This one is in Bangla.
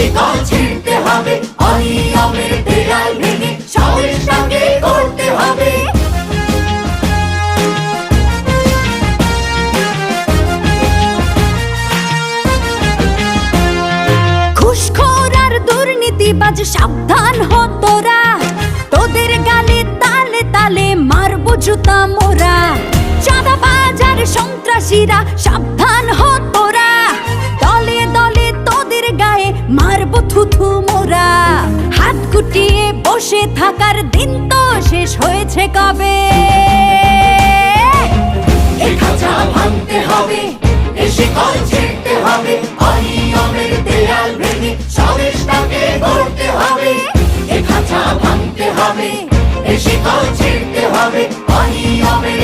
শিকল ছিঁড়তে হবে, অনিয়মের দেয়াল ভেঙে সমাজটাকে গড়তে হবে। ঘুষখোর আর দুর্নীতিবাজ সাবধান হ তোরা, তোদের গালে তালে তালে মারবো জুতা মোরা। চাঁদাবাজ আর সন্ত্রাসীরা সাবধান হ তোরা, দলে দলে তোদের গায়ে মারবো থুথু মোরা। হাত গুটিয়ে বসে থাকার দিন তো শেষ হয়েছে কবে। এ খাঁচা ভাঙতে হবে, এ শিকল ছিঁড়তে হবে, অনিয়মের দেয়াল ভেঙে সমাজটাকে গড়তে হবে। এ খাঁচা ভাঙতে হবে, এ শিকল